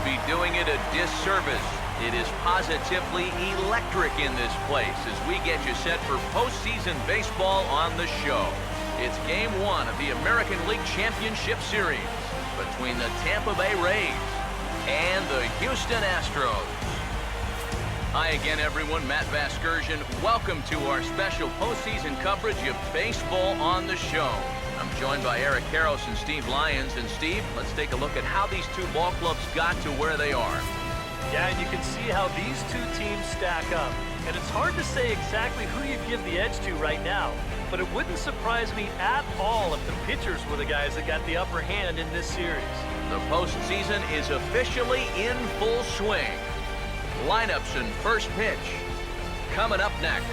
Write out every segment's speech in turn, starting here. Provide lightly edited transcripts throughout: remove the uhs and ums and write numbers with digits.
be doing it a disservice. It is positively electric in this place as we get you set for postseason baseball on the show. It's Game 1 of the American League Championship Series between the Tampa Bay Rays and the Houston Astros. Hi again, everyone. Matt Vasgersian. Welcome to our special postseason coverage of baseball on the show. I'm joined by Eric Karros and Steve Lyons. And Steve, let's take a look at how these two ball clubs got to where they are. Yeah, and you can see how these two teams stack up. And it's hard to say exactly who you'd give the edge to right now. But it wouldn't surprise me at all if the pitchers were the guys that got the upper hand in this series. The postseason is officially in full swing. Lineups and first pitch coming up next.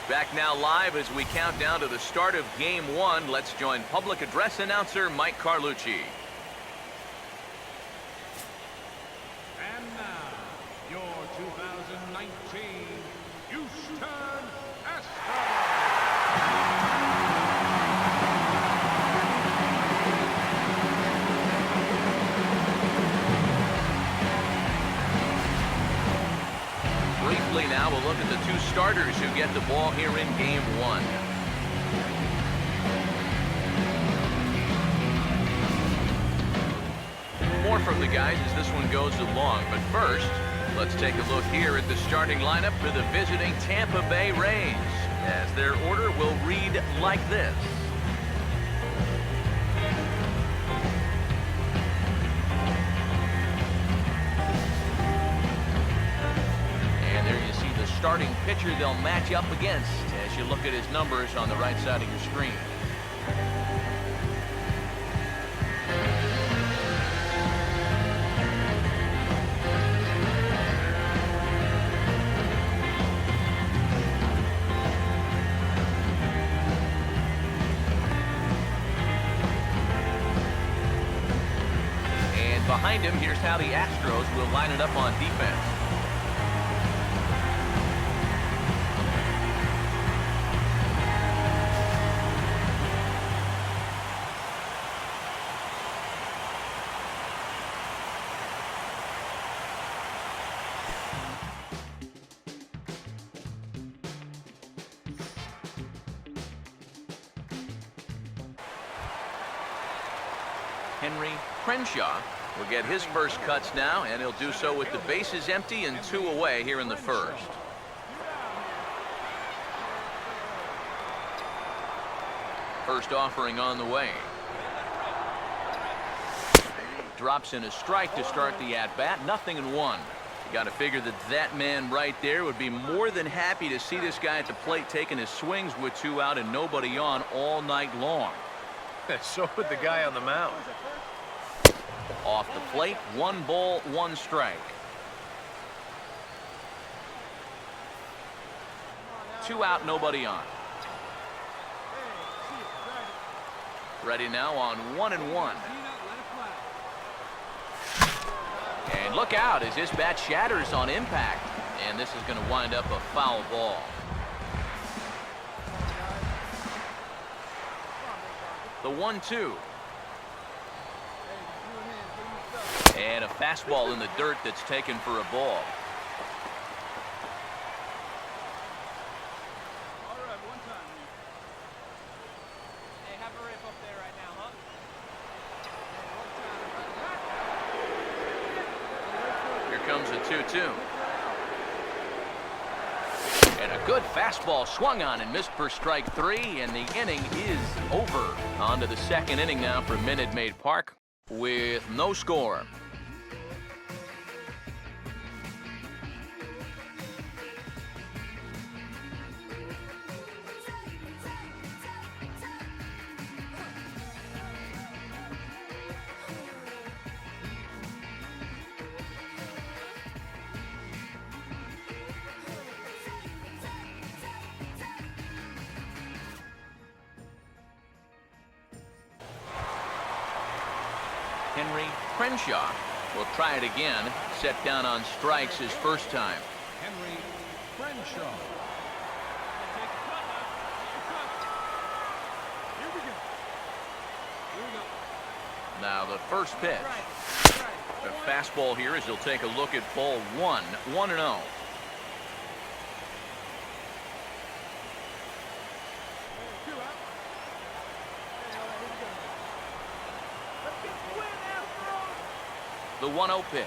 Back now live as we count down to the start of Game 1. Let's join public address announcer Mike Carlucci. And now, your 2019 Houston Astros. Briefly now, we'll look at the two starters who get the ball here in Game 1. More from the guys as this one goes along, but first, let's take a look here at the starting lineup for the visiting Tampa Bay Rays, as their order will read like this. Starting pitcher they'll match up against as you look at his numbers on the right side of your screen. And behind him, here's how the Astros will line it up on defense. Crenshaw will get his first cuts now, and he'll do so with the bases empty and 2 away here in the first. First offering on the way. Drops in a strike to start the at-bat. 0-1. You got to figure that that man right there would be more than happy to see this guy at the plate taking his swings with 2 out and nobody on all night long. So would the guy on the mound. Off the plate, 1 ball, 1 strike. 2 out, nobody on. Ready now on 1-1. And look out as this bat shatters on impact. And this is going to wind up a foul ball. The 1-2. And a fastball in the dirt that's taken for a ball. Hey, have a rip up there right now, huh? Here comes a 2-2. And a good fastball swung on and missed for strike 3, and the inning is over. On to the second inning now for Minute Maid Park with no score. Henry Crenshaw will try it again. Set down on strikes his first time. Henry Crenshaw. Now the first pitch. The fastball here as he'll take a look at ball one. 1-0. The 1-0 pitch.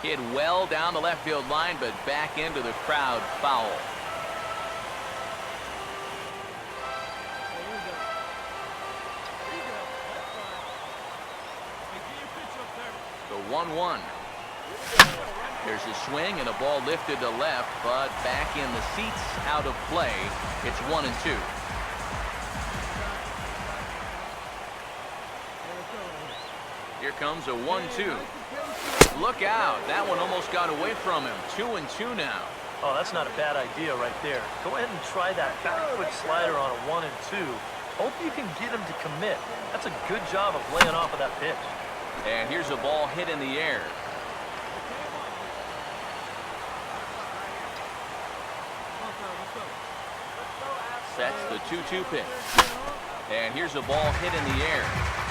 Hit well down the left field line, but back into the crowd, foul. The 1-1. Here's a swing and a ball lifted to left, but back in the seats, out of play. It's 1-2. Here comes a 1-2. Look out. That one almost got away from him. 2-2 now. Oh, that's not a bad idea right there. Go ahead and try that back foot slider on a 1-2. Hope you can get him to commit. That's a good job of laying off of that pitch. And here's a ball hit in the air. That's the 2-2 pitch. And here's a ball hit in the air.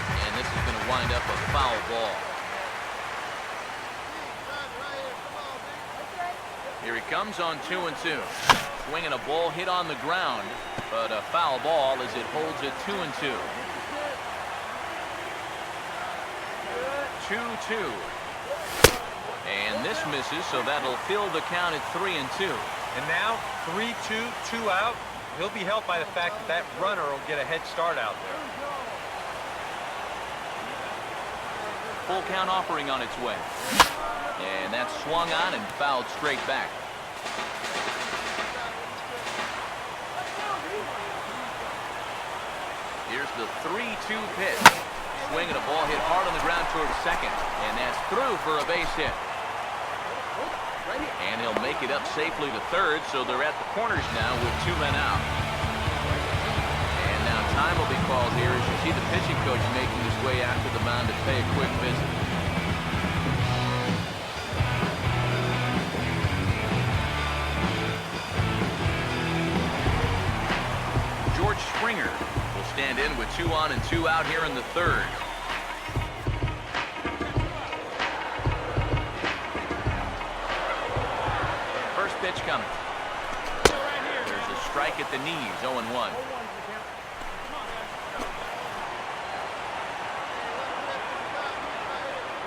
And this is going to wind up a foul ball. Here he comes on 2-2. Swinging a ball hit on the ground, but a foul ball as it holds it 2-2. 2-2. And this misses, so that'll fill the count at 3-2. And now 3-2, 2 out. He'll be helped by the fact that that runner will get a head start out there. Full count offering on its way. And that's swung on and fouled straight back. Here's the 3-2 pitch. Swing and a ball hit hard on the ground towards second. And that's through for a base hit. And he'll make it up safely to third, so they're at the corners now with 2 men out. And now time will be called here as you see the pitching coach making his way out to the mound to pay a quick visit. George Springer will stand in with 2 on and 2 out here in the third. Pitch coming. There's a strike at the knees, 0-1.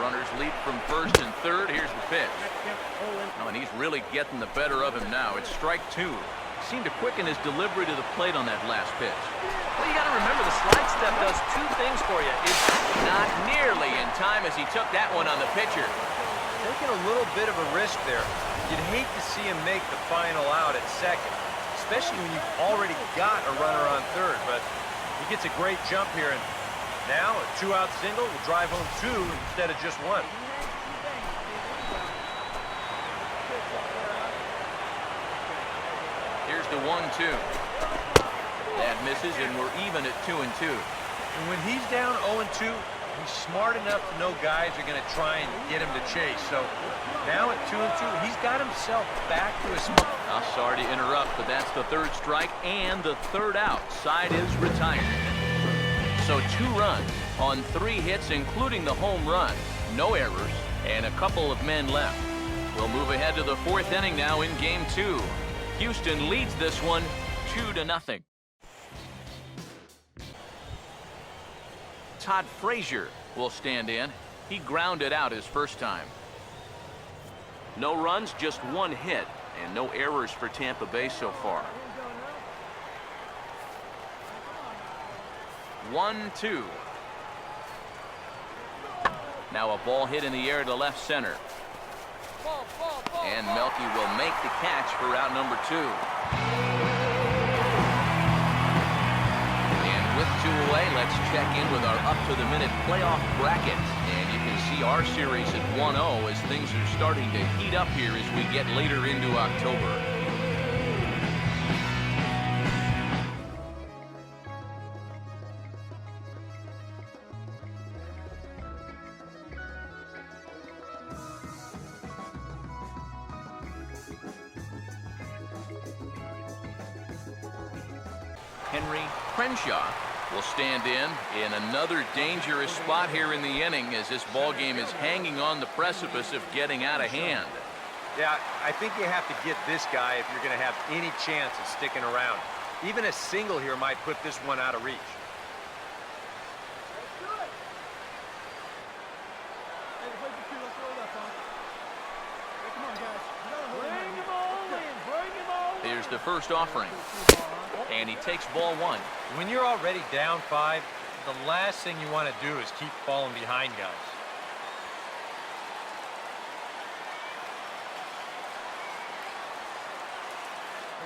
Runners leap from first and third. Here's the pitch. Oh, and he's really getting the better of him now. It's strike 2. He seemed to quicken his delivery to the plate on that last pitch. Well, you got to remember the slide step does 2 things for you. It's not nearly in time as he took that one on the pitcher. Taking a little bit of a risk there. You'd hate to see him make the final out at second, especially when you've already got a runner on third. But he gets a great jump here, and now a 2-out single will drive home 2 instead of just 1. Here's the 1-2. That misses, and we're even at 2-2. And when he's down 0-2, he's smart enough to know guys are going to try and get him to chase. So now at 2-2, he's got himself back to his spot. I'm sorry to interrupt, but that's the third strike and the third out. Side is retired. So 2 runs on 3 hits, including the home run. No errors, and a couple of men left. We'll move ahead to the 4th inning now in Game 2. Houston leads this one 2-0. Todd Frazier will stand in. He grounded out his first time. No runs, just 1 hit, and no errors for Tampa Bay so far. 1-2. Now a ball hit in the air to left center. And Melky will make the catch for out number 2. And with 2 away, let's check in with our up-to-the-minute playoff bracket. And you can see our series at 1-0 as things are starting to heat up here as we get later into October. Henry Crenshaw will stand in another dangerous spot here in the inning as this ball game is hanging on the precipice of getting out of hand. Yeah, I think you have to get this guy if you're going to have any chance of sticking around. Even a single here might put this one out of reach. Here's the first offering. And he takes ball one. When you're already down 5, the last thing you want to do is keep falling behind guys.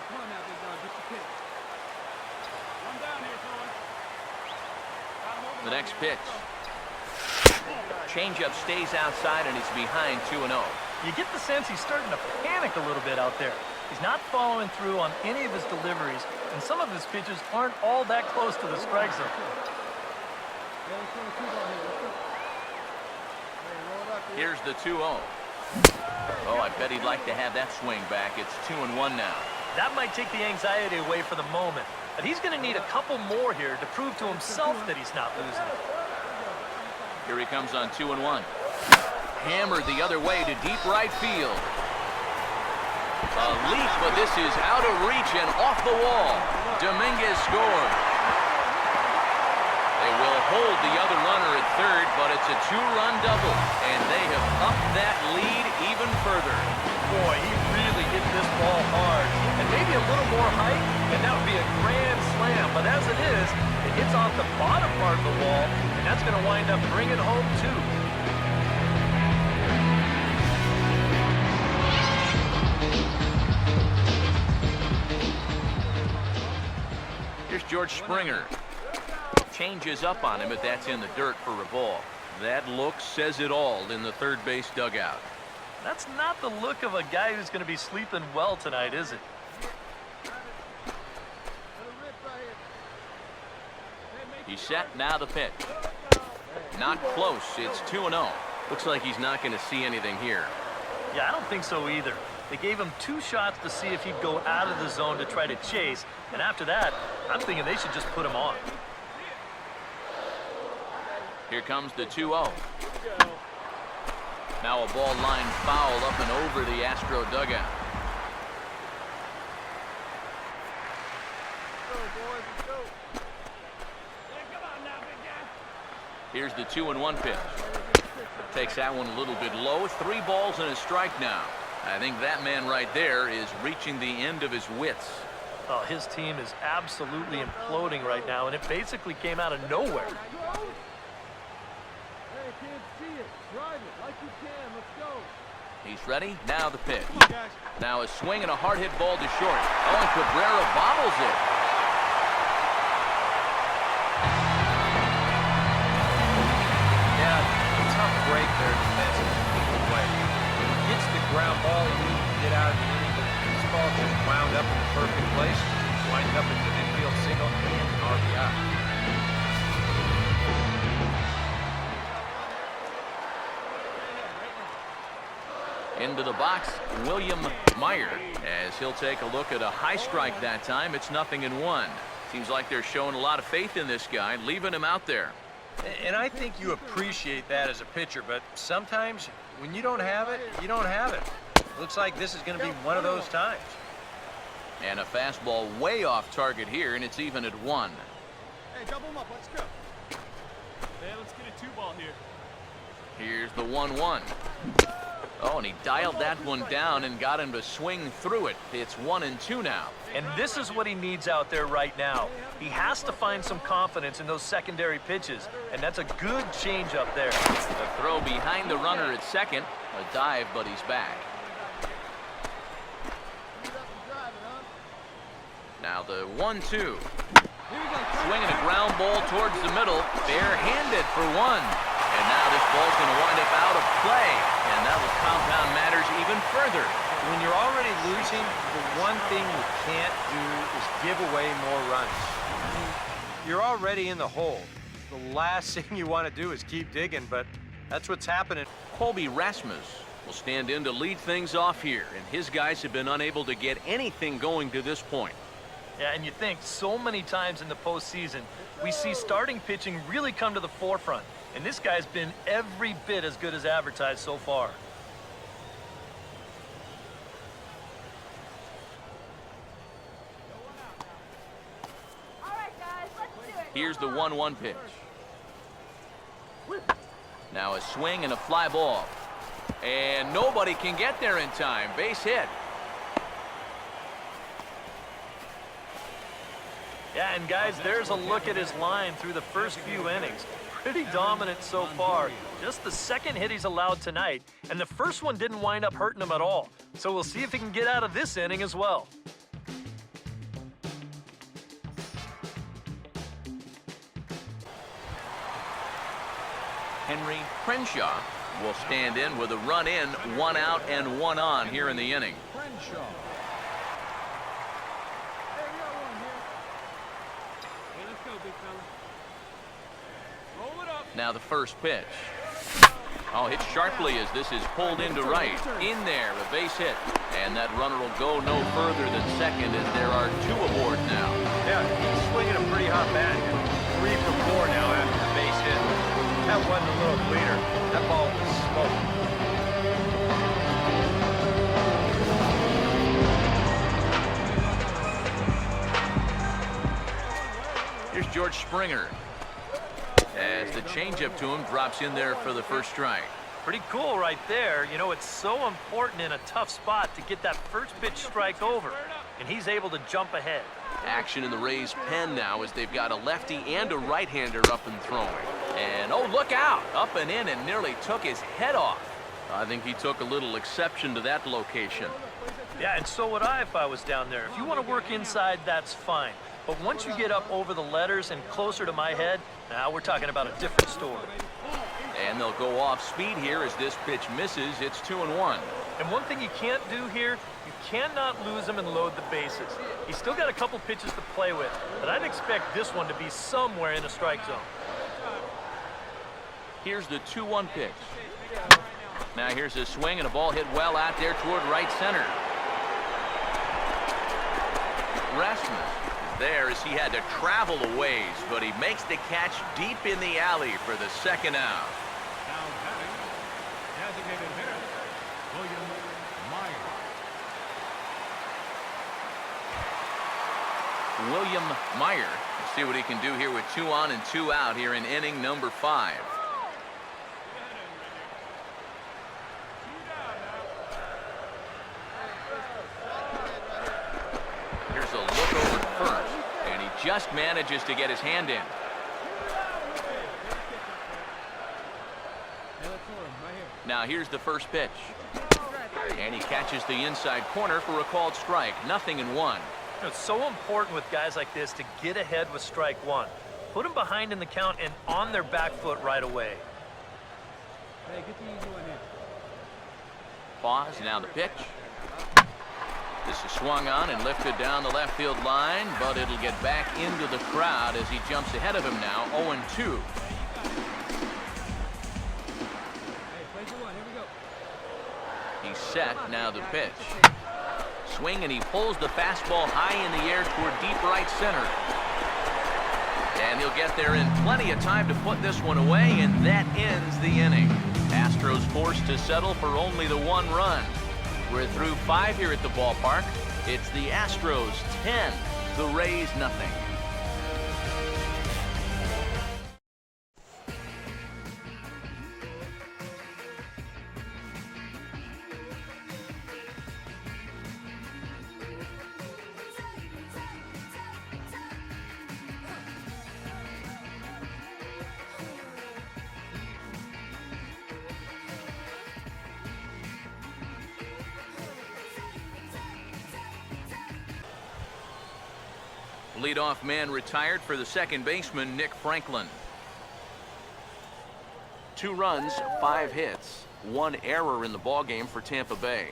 Come on now, big dog. Get your pitch. One down here, fellas. The next pitch. Changeup stays outside and he's behind 2-0. You get the sense he's starting to panic a little bit out there. He's not following through on any of his deliveries, and some of his pitches aren't all that close to the strike zone. Here's the 2-0. Oh, I bet he'd like to have that swing back. It's 2-1 now. That might take the anxiety away for the moment, but he's going to need a couple more here to prove to himself that he's not losing it. Here he comes on 2-1. Hammered the other way to deep right field. A leap, but this is out of reach and off the wall. Dominguez scored. They will hold the other runner at third, but it's a 2-run double, and they have upped that lead even further. Boy, he really hit this ball hard, and maybe a little more height, and that would be a grand slam. But as it is, it hits off the bottom part of the wall, and that's going to wind up bringing home 2. Here's George Springer. Changes up on him, but that's in the dirt for a ball. That look says it all in the third base dugout. That's not the look of a guy who's going to be sleeping well tonight, is it? He's set, now the pitch. Not close, it's 2-0. Looks like he's not going to see anything here. Yeah, I don't think so either. They gave him 2 shots to see if he'd go out of the zone to try to chase, and after that, I'm thinking they should just put him on. Here comes the 2-0. Now a ball line foul up and over the Astro dugout. Here's the 2-1 pitch. Takes that one a little bit low. 3 balls and a strike now. I think that man right there is reaching the end of his wits. Oh, his team is absolutely imploding right now, and it basically came out of nowhere. Hey, can't see it. Drive it like you can. Let's go. He's ready. Now the pitch. Now a swing and a hard hit ball to short. Oh, and Cabrera bobbles it. Yeah, a tough break there defensively. Gets the ground ball, he needs to get out of the inning, but this ball just wound up in the perfect place, winds up into an infield single and an RBI. Into the box, William Meyer, as he'll take a look at a high strike that time. It's 0-1. Seems like they're showing a lot of faith in this guy, leaving him out there. And I think you appreciate that as a pitcher, but sometimes when you don't have it, you don't have it. Looks like this is going to be one of those times. And a fastball way off target here, and it's even at 1. Hey, double him up. Let's go. Hey, let's get a 2-ball here. Here's the 1-1. Oh, and he dialed that one down and got him to swing through it. It's 1-2 now. And this is what he needs out there right now. He has to find some confidence in those secondary pitches, and that's a good change up there. A throw behind the runner at second. A dive, but he's back. Now the 1-2. Swinging a ground ball towards the middle. Bare-handed for 1. And now this ball's going to wind up out of play. And that will compound matters even further. When you're already losing, the one thing you can't do is give away more runs. You're already in the hole. The last thing you want to do is keep digging, but that's what's happening. Colby Rasmus will stand in to lead things off here, and his guys have been unable to get anything going to this point. Yeah, and you think so many times in the postseason, we see starting pitching really come to the forefront. And this guy's been every bit as good as advertised so far. All right, guys, let's do it. Here's the 1-1 pitch. Now a swing and a fly ball. And nobody can get there in time. Base hit. Yeah, and guys, there's a look at his line through the first few innings. Pretty dominant so far. Just the second hit he's allowed tonight, and the first one didn't wind up hurting him at all. So we'll see if he can get out of this inning as well. Henry Crenshaw will stand in with a run in, 1 out and 1 on here in the inning. Crenshaw. Hey, we got one here. Hey, let's go, big fella. Roll it up. Now the first pitch. Oh, hit sharply as this is pulled into right. In there, a base hit. And that runner will go no further than second as there are 2 aboard now. Yeah, he's swinging a pretty hot bat. 3 for 4 now after the base hit. That wasn't a little cleaner. That ball was smoked. Here's George Springer. As the changeup to him drops in there for the first strike. Pretty cool right there. You know, it's so important in a tough spot to get that first pitch strike over. And he's able to jump ahead. Action in the Rays' pen now as they've got a lefty and a right-hander up and throwing. And, oh, look out! Up and in and nearly took his head off. I think he took a little exception to that location. Yeah, and so would I if I was down there. If you want to work inside, that's fine. But once you get up over the letters and closer to my head, now we're talking about a different story. And they'll go off speed here as this pitch misses. It's 2-1. And one thing you can't do here, you cannot lose him and load the bases. He's still got a couple pitches to play with, but I'd expect this one to be somewhere in a strike zone. Here's the 2-1 pitch. Now here's a swing and a ball hit well out there toward right center. Rasmus there as he had to travel a ways, but he makes the catch deep in the alley for the second out. Now batting, designated hitter, William Meyer. William Meyer. Let's see what he can do here with 2 on and 2 out here in inning number 5. Here's a look over first, and he just manages to get his hand in. Hey, let's throw him right here. Now here's the first pitch. And he catches the inside corner for a called strike. 0-1. You know, it's so important with guys like this to get ahead with strike one. Put them behind in the count and on their back foot right away. Hey, get the easy one in. Pause, now the pitch. This is swung on and lifted down the left field line, but it'll get back into the crowd as he jumps ahead of him now, 0-2. Hey, play for 1. Here we go. He's set, now the pitch. Swing, and he pulls the fastball high in the air toward deep right center. And he'll get there in plenty of time to put this one away, and that ends the inning. Astros forced to settle for only the 1 run. We're through 5 here at the ballpark. It's the Astros 10, the Rays nothing. Leadoff man retired for the second baseman, Nick Franklin. 2 runs, 5 hits, 1 error in the ballgame for Tampa Bay.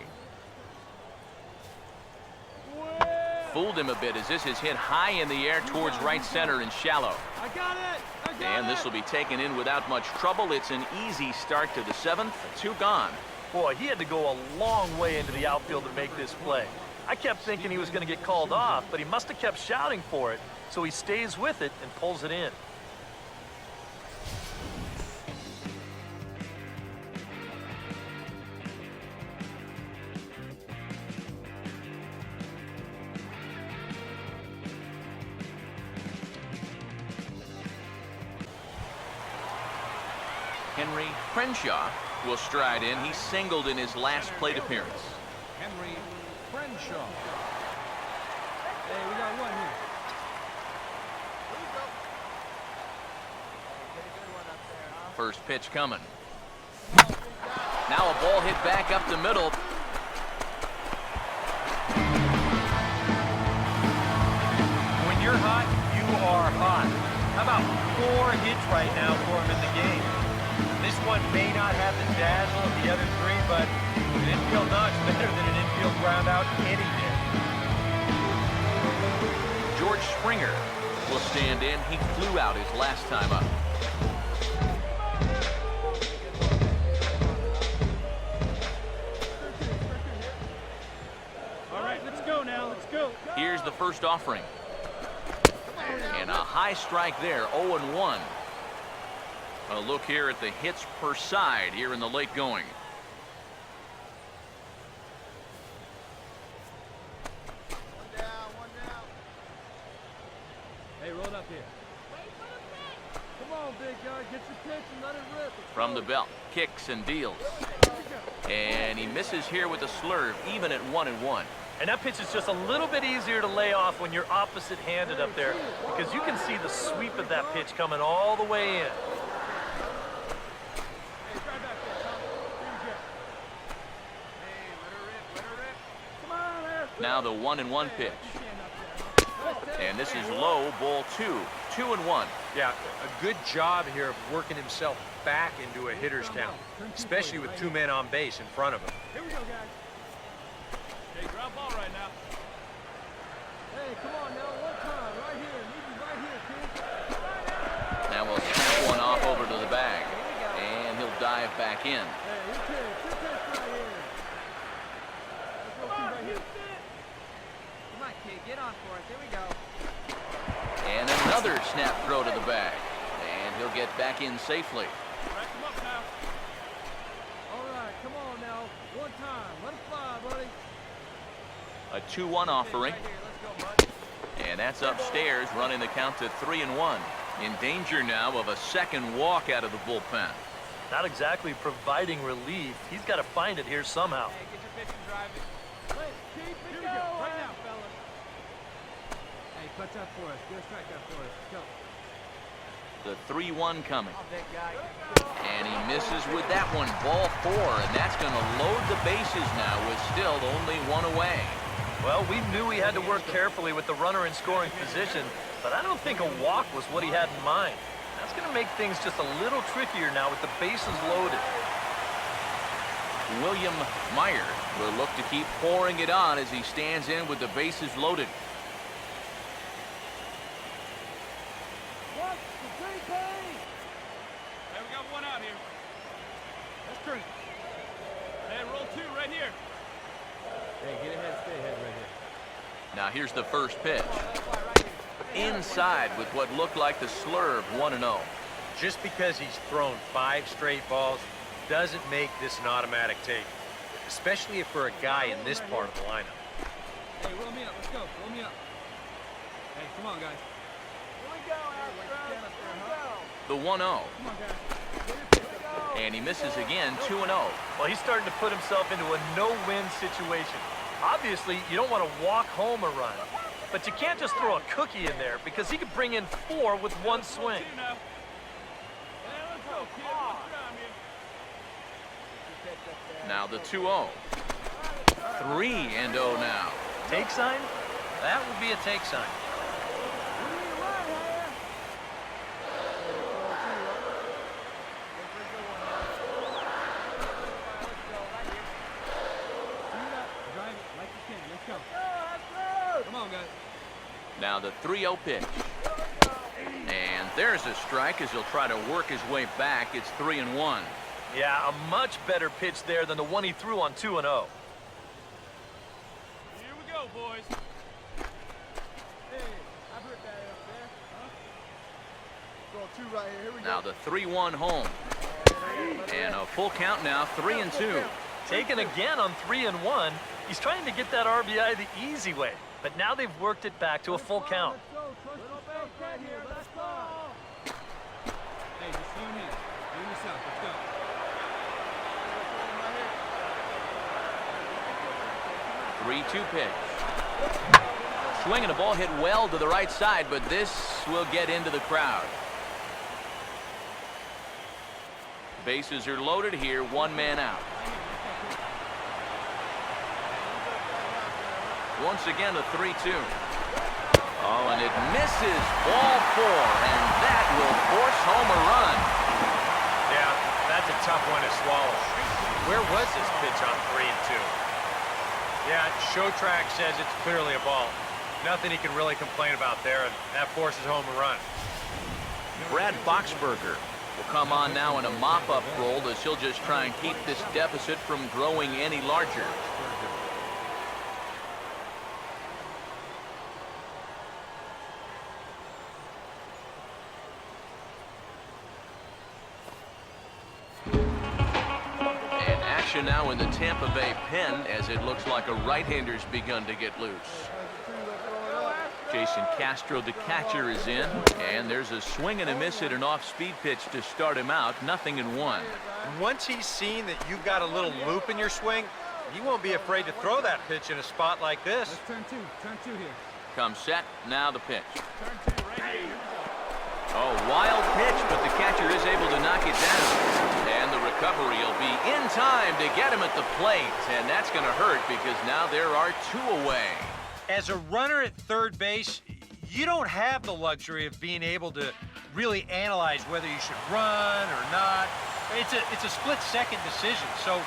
Fooled him a bit as this is hit high in the air towards right center and shallow. I got it! And this will be taken in without much trouble. It's an easy start to the 7th, 2 gone. Boy, he had to go a long way into the outfield to make this play. I kept thinking he was going to get called off, but he must have kept shouting for it, so he stays with it and pulls it in. Henry Crenshaw will stride in. He singled in his last plate appearance. Henry Crenshaw. Hey, we got one here. First pitch coming. Now a ball hit back up the middle. When you're hot, you are hot. How about 4 hits right now for him in the game? This one may not have the dazzle of the other 3, but an infield knock's better than an infield ground out any day. George Springer will stand in. He flew out his last time up. All right, let's go now. Let's go. Here's the first offering. And a high strike there, 0-1. A look here at the hits per side here in the late going. One down. Hey, roll it up here. Come on, big guy. Get your pitch and let it rip. From the belt, kicks and deals. And he misses here with a slurve, even at 1-1. And that pitch is just a little bit easier to lay off when you're opposite-handed up there, because you can see the sweep of that pitch coming all the way in. Now the 1-1 pitch. And this is low, ball 2. 2-1. Yeah, a good job here of working himself back into a hitter's count, especially with 2 men on base in front of him. Here we go, guys. Hey, ground ball right now. Hey, come on now. One time. Right here. Need you right here, kid. Now we'll snap one off over to the bag. And he'll dive back in. Hey, your pitch right here. Let's go, right here. Come on, kid, get on for us. Here we go. And another snap throw to the bag. And he'll get back in safely. Rack him up now. All right, come on now. One time. Let him fly, buddy. A 2-1 offering. Right here. Let's go, bud. And that's upstairs, running the count to 3-1. In danger now of a second walk out of the bullpen. Not exactly providing relief. He's got to find it here somehow. Hey, get your pitch and drive it. Let's keep it going. Right now, fellas. Hey, clutch up for us. Get a strike up for us. Let's go. The 3-1 coming. Oh, big guy. And he misses with that one. Ball 4. And that's going to load the bases now with still only 1 away. Well, we knew he had to work carefully with the runner in scoring position, but I don't think a walk was what he had in mind. That's going to make things just a little trickier now with the bases loaded. William Meyer will look to keep pouring it on as he stands in with the bases loaded. What's the DP? Hey, we got one out here. That's true. Hey, roll 2 right here. Hey, get ahead, stay ahead right here. Now here's the first pitch. Inside with what looked like the slurve, 1-0. Just because he's thrown 5 straight balls doesn't make this an automatic take, especially if for a guy in this part of the lineup. Hey, roll me up. Let's go. Roll me up. Hey, come on, guys. Here we go, Astros. The 1-0. Come on, guys. And he misses again, 2-0. Well, he's starting to put himself into a no-win situation. Obviously, you don't want to walk home a run, but you can't just throw a cookie in there because he could bring in 4 with 1 swing. Now the 2-0. 3-0 now. Take sign? That would be a take sign. Now the 3-0 pitch. And there's a strike as he'll try to work his way back. It's 3-1. Yeah, a much better pitch there than the one he threw on 2-0. Here we go, go, boys. Now the 3-1 home. And a full count now, 3-2. Taken again on 3-1. He's trying to get that RBI the easy way, but now they've worked it back to a full count. Hey, just swing in. Bring this up. Let's go. Three-two pitch. Swinging a ball hit well to the right side, but this will get into the crowd. Bases are loaded here, one man out. Once again, a 3-2. Oh, and it misses. Ball 4, and that will force home a run. Yeah, that's a tough one to swallow. Where was this pitch on 3-2? Yeah, show track says it's clearly a ball. Nothing he can really complain about there, and that forces home a run. Brad Boxberger will come on now in a mop-up role as he'll just try and keep this deficit from growing any larger. Now in the Tampa Bay pen as it looks like a right-hander's begun to get loose. Jason Castro, the catcher, is in, and there's a swing and a miss at an off-speed pitch to start him out. 0-1. Once he's seen that you've got a little loop in your swing, he won't be afraid to throw that pitch in a spot like this. Let's turn two here. Come set, now the pitch. Oh, wild pitch, but the catcher is able to knock it down. And the recovery will be in time to get him at the plate. And that's going to hurt because now there are 2 away. As a runner at third base, you don't have the luxury of being able to really analyze whether you should run or not. It's a split-second decision. So